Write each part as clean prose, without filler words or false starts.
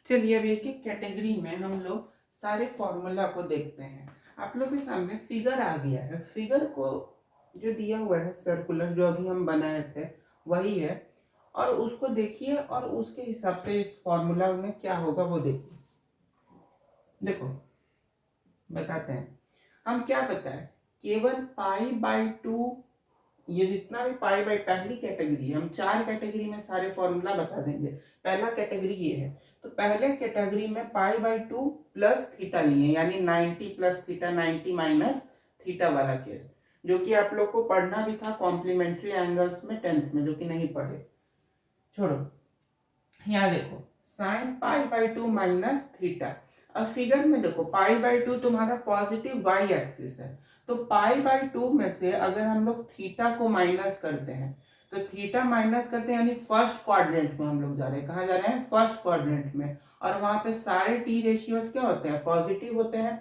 चलिए अब एक एक कैटेगरी में हम लोग सारे फॉर्मूला को देखते हैं। आप लोग के सामने फिगर आ गया है। फिगर को जो दिया हुआ है सर्कुलर जो अभी हम बनाए थे वही है, और उसको देखिए और उसके हिसाब से इस फॉर्मूला में क्या होगा वो देखिए। देखो बताते हैं हम क्या बताए, केवल पाई बाई टू, ये जितना भी पाई बाई पहली कैटेगरी है, हम चार कैटेगरी में सारे फॉर्मूला बता देंगे। पहला कैटेगरी ये है, तो पहले कैटेगरी में पाई बाई टू प्लस थीटा लिए, यानी 90 प्लस थीटा 90 माइनस थीटा वाला केस, जो कि आप लोग को पढ़ना भी था कॉम्प्लीमेंट्री एंगल्स में 10th में, जो कि नहीं पढ़े। छोड़ो, यहाँ देखो sign pi by two minus theta. अब फिगर में देखो पाई बाई टू तुम्हारा पॉजिटिव वाई एक्सिस है, तो पाई बाई टू में से अगर हम लोग थीटा को माइनस करते हैं, तो थीटा माइनस करते हैं यानी फर्स्ट क्वाड्रेंट में हम लोग जा रहे हैं। कहाँ जा रहे हैं? फर्स्ट क्वाड्रेंट में। और वहां पे सारे टी रेशियोज क्या होते हैं? पॉजिटिव होते हैं।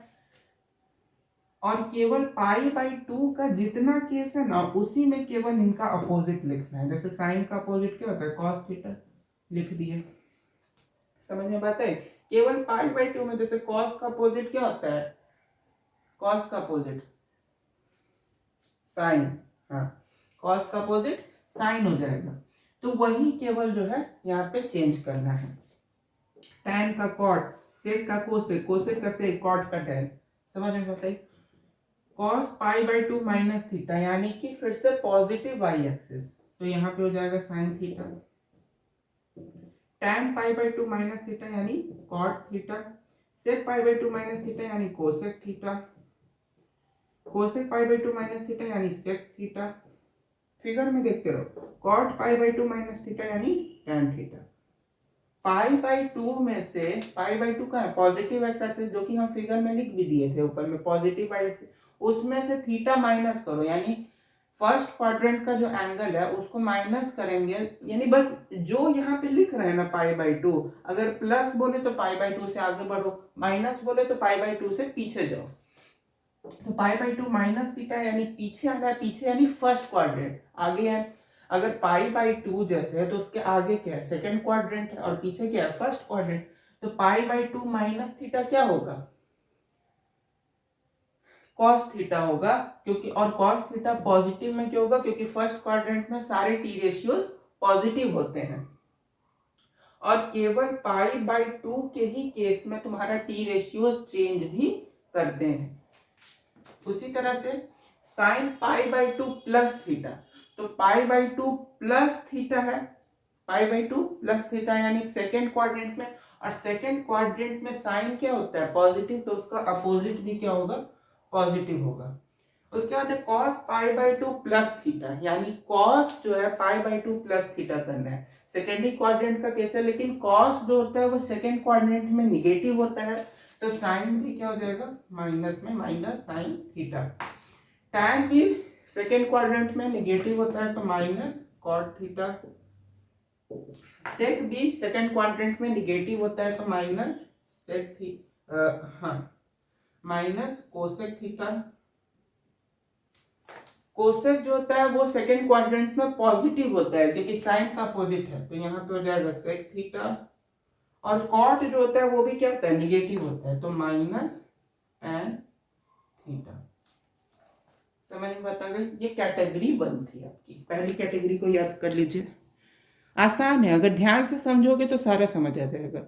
और केवल पाई बाई टू का जितना केस है ना, उसी में केवल इनका अपोजिट लिखना है। जैसे साइन का अपोजिट क्या होता है? कॉस थीटा, लिख दिए। समझ में बात है? केवल पाई बाई टू में जैसे कॉस का अपोजिट क्या होता है? कॉस का अपोजिट साइन। हाँ, कॉस का अपोजिट साइन हो जाएगा। तो वही केवल जो है यहाँ पे चेंज करना है। टैन का कॉट, सेक का कोसेक, कोसेक का सेक, कॉट का टैन। समझ में बताइए? Cos pi by two minus theta, यानी कि फिर से पॉजिटिव वाई एक्सिस, तो यहाँ पे हो जाएगा sine theta. tan pi by two minus theta यानी cot theta. Sec pi by two minus theta यानी cosec theta. Cosec pi by two minus theta यानी सेक थीटा। फिगर में देखते रहो, cot pi by two minus theta यानी tan theta. Pi by two में से, पाई by to का है पॉजिटिव एक्स एक्सिस, जो कि हम फिगर में लिख भी दिए थे ऊपर में, पॉजिटिव वाई एक्सिस, उसमें से थीटा माइनस करो, यानी फर्स्ट क्वाड्रेंट का जो एंगल है उसको माइनस करेंगे। यानी बस जो यहाँ पे लिख रहे हैं ना पाई बाई टू, अगर प्लस बोले तो पाई बाई टू से आगे बढ़ो, माइनस बोले तो पाई बाई टू से पीछे जाओ। तो pi by two minus theta यानी पीछे आ रहा है, पीछे यानी फर्स्ट क्वाड्रेंट, आगे है। अगर पाई बाई टू जैसे है तो उसके आगे क्या है? सेकेंड क्वाड्रेंट है, और पीछे क्या है? First quadrant. तो pi by two minus theta क्या होगा? कॉस थीटा होगा, क्योंकि और कॉस थीटा पॉजिटिव में क्यों होगा? क्योंकि फर्स्ट क्वाड्रेंट में सारे टी रेशियोज पॉजिटिव होते हैं। और केवल पाई बाई टू के ही केस में तुम्हारा टी रेशियोज चेंज भी करते हैं। उसी तरह से sine pi by two plus theta, तो pi by two plus theta है, pi by two plus theta यानी सेकेंड क्वाड्रेंट में, और सेकेंड क्वाड्रेंट में साइन क्या होता है? पॉजिटिव, तो उसका अपोजिट भी क्या होगा? पॉजिटिव होगा। उसके बाद है cos pi by two plus theta, यानी कॉस जो है pi by two plus theta करना है। सेकेंडरी क्वाड्रेंट का केस है, लेकिन कॉस जो होता है वो सेकेंड क्वाड्रेंट में निगेटिव होता है, तो साइन भी क्या हो जाएगा? माइनस में, माइनस साइन थीटा। टैन भी सेकेंड क्वाड्रेंट में निगेटिव होता है, तो माइनस कॉट थीटा। सेक भी सेकेंड क्वाड्रेंट में निगेटिव होता है, तो माइनस सेक थी हाँ, माइनस कोसेक थीटा। कोसेक जो होता है वो सेकेंड क्वाड्रेंट में पॉजिटिव होता है, क्योंकि साइन का अपोजिट है, तो यहाँ पे हो जाएगा सेक थीटा। और कॉट जो होता है वो भी क्या होता है? निगेटिव होता है, तो माइनस एन थीटा। समझ में बता गई? ये कैटेगरी वन थी आपकी। पहली कैटेगरी को याद कर लीजिए, आसान है, अगर ध्यान से समझोगे तो सारा समझ आ जाएगा।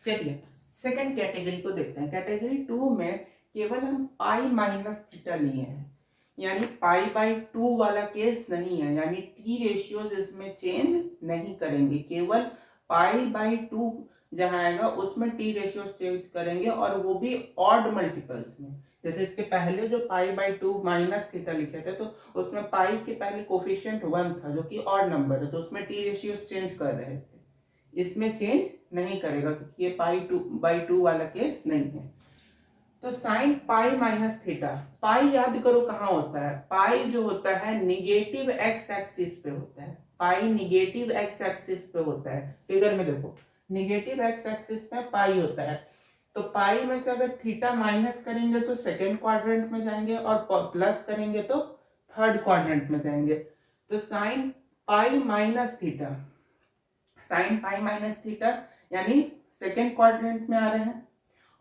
चलिए सेकंड कैटेगरी को देखते हैं। कैटेगरी टू में केवल हम पाई माइनस थीटा लिए हैं, यानी पाई बाई टू वाला केस नहीं है, यानी टी रेशियोज इसमें चेंज नहीं करेंगे, केवल पाई बाई टू जहां आएगा उसमें टी रेशियोज चेंज करेंगे, और वो भी ऑड मल्टीपल्स में। जैसे इसके पहले जो पाई बाई टू माइनस थीटा लिखे थे, तो उसमें पाई के पहले कोफिशिएंट 1 था, जो कि ऑड नंबर है, तो उसमें टी रेशियोज चेंज कर रहे थे। इसमें चेंज नहीं करेगा, क्योंकि ये पाई टू बाई टू वाला केस नहीं है। तो साइन पाई माइनस थीटा, पाई याद करो कहाँ होता है? पाई जो होता है निगेटिव एक्स एक्सिस पे होता है, पाई निगेटिव एक्स एक्सिस पे होता है। फिगर में देखो, निगेटिव एक्स एक्सिस पे पाई होता है, तो पाई में से अगर थीटा माइनस करेंगे तो सेकेंड क्वाड्रेंट में जाएंगे, और प्लस करेंगे तो थर्ड क्वाड्रेंट में जाएंगे। तो sine pi minus theta sine pi minus theta यानी सेकेंड क्वाड्रेंट में आ रहे हैं,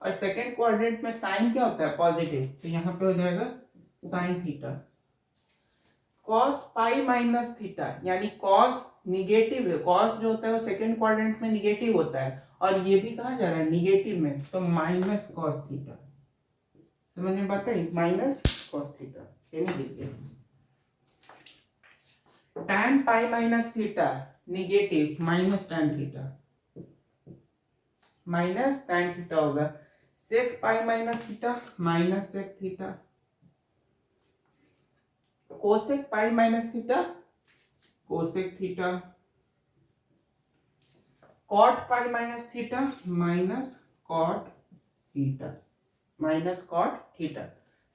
और सेकेंड क्वाड्रेंट में साइन क्या होता है पॉजिटिव, तो यहाँ पे हो जाएगा साइन थीटा। कॉस पाई माइनस थीटा यानी कॉस निगेटिव है, कॉस जो होता है वो सेकेंड क्वाड्रेंट में निगेटिव होता है, और ये भी कहा जा रहा है निगेटिव में, तो माइनस कॉस थीटा। समझ में बात है, माइनस कॉस थीटा। ये नहीं देखिए tan pi minus theta negative minus tan theta, minus tan theta होगा। Sec pi minus theta minus sec theta, cosec pi minus theta cosec theta, cot pi minus theta minus cot theta, minus cot theta.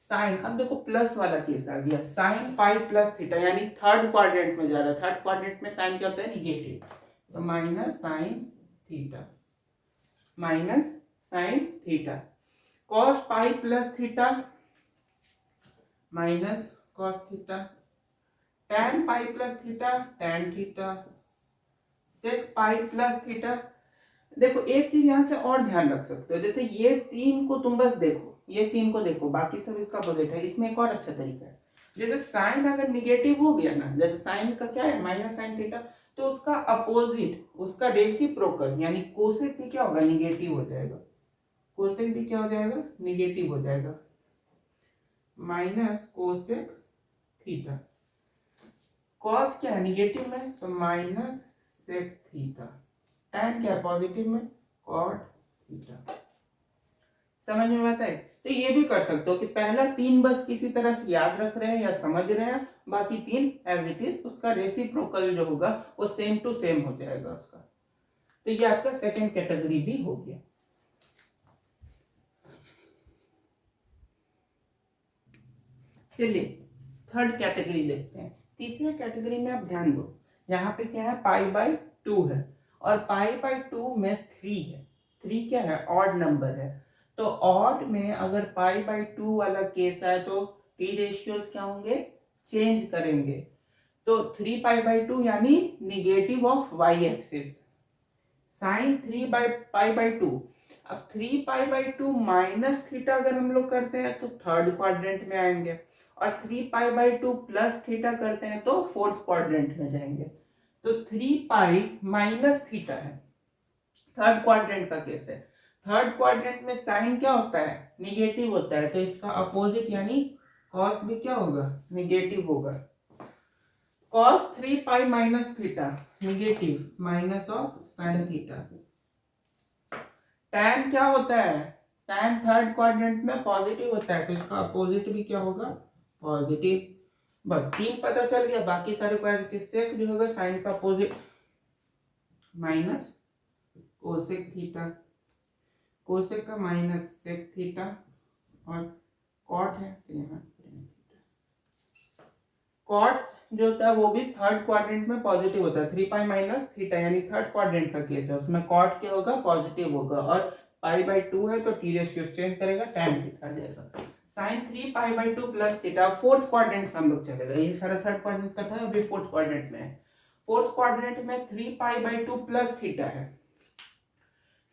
Sine, अब देखो plus वाला case आ गया, sine pi plus theta यानी third quadrant में जा रहा है, थर्ड क्वाड्रेंट में साइन क्या होता है निगेटिव, तो minus sine theta, minus sine theta. Cos pi plus theta minus cos theta, tan pi plus theta tan theta, sec pi plus theta. देखो एक चीज यहाँ से और ध्यान रख सकते हो, जैसे ये तीन को तुम बस देखो, ये तीन को देखो, बाकी सब इसका अपोजिट है। इसमें एक और अच्छा तरीका है, जैसे साइन अगर निगेटिव हो गया ना, जैसे साइन का क्या है माइनस साइन थीटा, तो उसका अपोजिट, उसका रेसिप्रोकल यानी कोसेक भी क्या होगा निगेटिव हो जाएगा, कोसेक भी क्या हो जाएगा निगेटिव हो जाएगा, माइनस कोसेक थीटा। कॉस क्या है निगेटिव में, तो माइनस सेक थीटा, tan क्या है पॉजिटिव में कॉट थीटा। समझ में आता है, तो ये भी कर सकते हो कि पहला तीन बस किसी तरह से याद रख रहे हैं या समझ रहे हैं, बाकी तीन एज इट इज, उसका रेसिप्रोकल जो होगा वो सेम टू सेम हो जाएगा उसका। तो ये आपका सेकंड कैटेगरी भी हो गया। चलिए थर्ड कैटेगरी देखते हैं। तीसरे कैटेगरी में आप ध्यान दो, यहाँ पे क्या है पाई बाई टू है, और पाई बाई टू में थ्री है। थ्री क्या है ऑड नंबर है, तो ऑड में अगर पाई बाई टू वाला केस है तो टी रेशियोज क्या होंगे चेंज करेंगे, तो थ्री पाई बाई टू यानी negative of Y axis, sine three by pi by two. अब three pi by two minus theta अगर हम लोग करते हैं तो थर्ड क्वाड्रेंट में आएंगे, और three pi by two plus theta करते हैं तो फोर्थ क्वाड्रेंट में जाएंगे। तो थ्री पाई माइनस थीटा है, थर्ड क्वाड्रेंट का केस है। थर्ड क्वाड्रेंट में साइन क्या होता है निगेटिव होता है, तो इसका अपोजिट यानी कॉस भी क्या होगा निगेटिव होगा। Cos three pi minus theta negative minus of sine theta. tan क्या होता है, tan थर्ड क्वाड्रेंट में पॉजिटिव होता है, तो इसका अपोजिट भी क्या होगा पॉजिटिव। बस तीन पता चल गया, बाकी सारे को एज सेक जो होगा साइन का opposite minus cosec theta, cosec का माइनस सेक थीटा, और कॉट है तो यहाँ कॉट जो होता है वो भी थर्ड क्वाड्रेंट में पॉजिटिव होता है, थ्री पाई माइनस थीटा यानी थर्ड क्वाड्रेंट का केस है, उसमें कॉट क्या होगा पॉजिटिव होगा, और पाई बाई टू है तो टी रेशियो चेंज करेगा tan थीटा जैसा। Sine three pi by two plus theta fourth quadrant में हम लोग चलेगा, ये सारा थर्ड क्वाड्रेंट का था, अभी फोर्थ क्वाड्रेंट में है। फोर्थ क्वाड्रेंट में three pi by two plus theta है,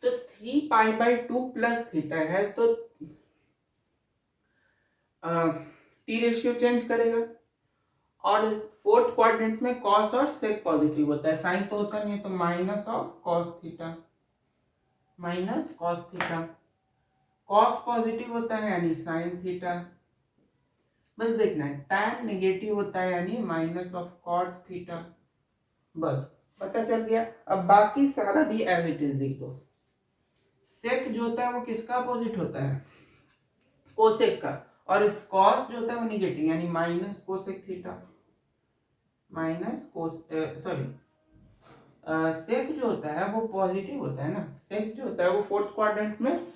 तो three pi by two plus theta है तो टी रेशियो चेंज करेगा, और फोर्थ क्वाड्रेंट में कॉस और सेक पॉजिटिव होता है, साइन तो होता नहीं है, तो minus of cos theta, minus cos theta. Cos positive होता है यानी साइन थीटा, बस देखना है tan नेगेटिव होता है यानी माइनस ऑफ कॉट थीटा, बस पता चल गया। अब बाकी सारा भी एज इट इज लिख दो। सेक जो होता है वो किसका अपोजिट होता है कोसेक का, और कॉस जो होता है वो निगेटिव यानी minus cosec theta, minus cos sorry sec जो होता है वो पॉजिटिव होता है ना, सेक जो होता है वो फोर्थ क्वाड्रेंट में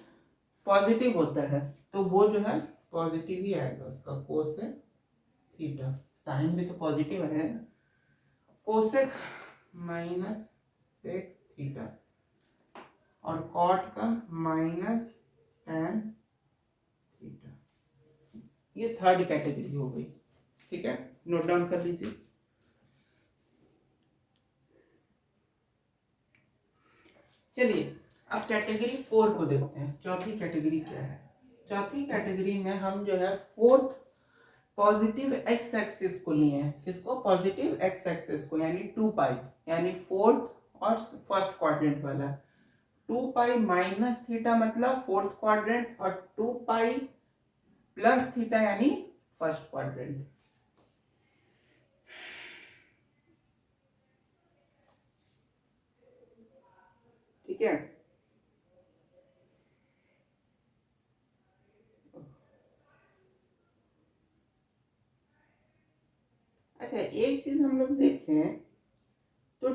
पॉजिटिव होता है, तो वो जो है पॉजिटिव ही आएगा उसका कोसेक थीटा, साइन भी तो पॉजिटिव है ना, कोसेक माइनस सेक थीटा, और कॉट का माइनस tan थीटा। ये थर्ड कैटेगरी हो गई, ठीक है नोट डाउन कर लीजिए। चलिए अब कैटेगरी 4 को देखते हैं। चौथी कैटेगरी क्या है? चौथी कैटेगरी में हम जो है फोर्थ पॉजिटिव एक्स एक्सिस को लिए हैं। किसको? पॉजिटिव एक्स एक्सिस को, यानी 2 पाई, यानी फोर्थ और फर्स्ट क्वाड्रेंट वाला। 2 पाई माइनस थीटा मतलब फोर्थ क्वाड्रेंट, और 2 पाई प्लस थीटा यानी फर्स्ट क्वाड्रेंट। ठीक है। अच्छा, एक चीज हम लोग देखें तो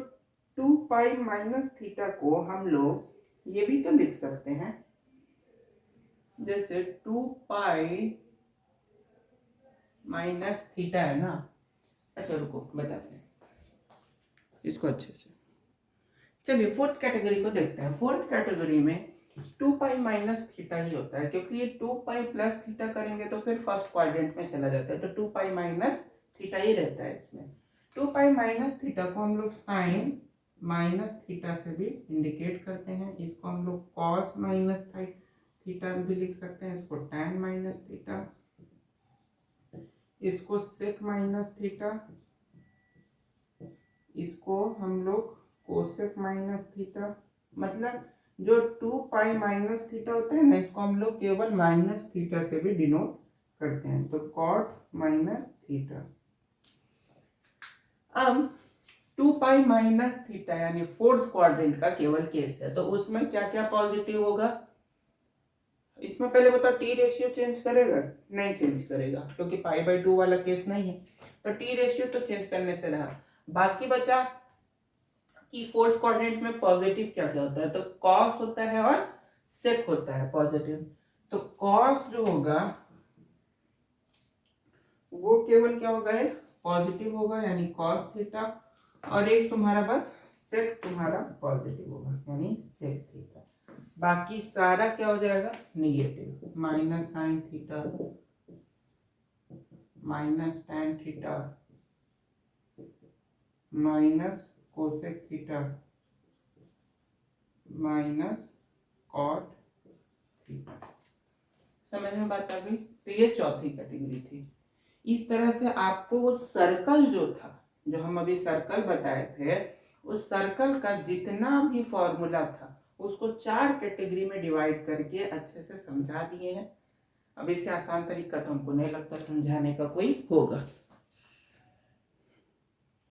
2 पाई माइनस थीटा को हम लोग ये भी तो लिख सकते हैं, जैसे 2 पाई माइनस थीटा है ना। अच्छा रुको बताते हैं इसको अच्छे से। चलिए फोर्थ कैटेगरी को देखते हैं। फोर्थ कैटेगरी में 2 पाई माइनस थीटा ही होता है, क्योंकि ये 2 पाई प्लस थीटा करेंगे तो फिर फर्स्ट क्वाड्रेंट में चला जाता है, तो 2 पाई माइनस थीटा ही रहता है इसमें। 2 पाई माइनस थीटा को हम लोग साइन माइनस थीटा से भी इंडिकेट करते हैं। इसको हम लोग कॉस माइनस थीटा भी लिख सकते हैं, इसको टैन माइनस थीटा, इसको सेक माइनस थीटा, इसको हम लोग कोसेक माइनस थीटा। मतलब जो 2 पाई माइनस थीटा होता है ना, इसको हम लोग केवल माइनस थीटा से भी डिनोट करते हैं, तो कॉट माइनस थीटा। अब 2 पाई माइनस थीटा यानी फोर्थ क्वाड्रेंट का केवल केस है, तो उसमें क्या क्या पॉजिटिव होगा? इसमें पहले बताओ, टी रेशियो चेंज करेगा? नहीं चेंज करेगा, क्योंकि पाई बाई 2 वाला केस नहीं है, तो टी रेशियो तो चेंज करने से रहा। बाकी बचा कि फोर्थ क्वाड्रेंट में पॉजिटिव क्या क्या होता है, तो कॉस होता है और सेक होता है पॉजिटिव। तो कॉस जो होगा वो केवल क्या होगा? एक पॉजिटिव होगा यानी कॉस थीटा, और एक तुम्हारा बस सेक तुम्हारा पॉजिटिव होगा यानी सेक थीटा। बाकी सारा क्या हो जाएगा? Negative. Minus sine theta, minus tan theta, minus cosec theta, minus cot theta. समझ में बात आ गई? तो ये चौथी कैटेगरी थी। इस तरह से आपको वो सर्कल जो था, जो हम अभी सर्कल बताए थे, उस सर्कल का जितना भी फॉर्मूला था उसको 4 कैटेगरी में डिवाइड करके अच्छे से समझा दिए हैं। अब इससे आसान तरीका तो हमको नहीं लगता समझाने का कोई होगा।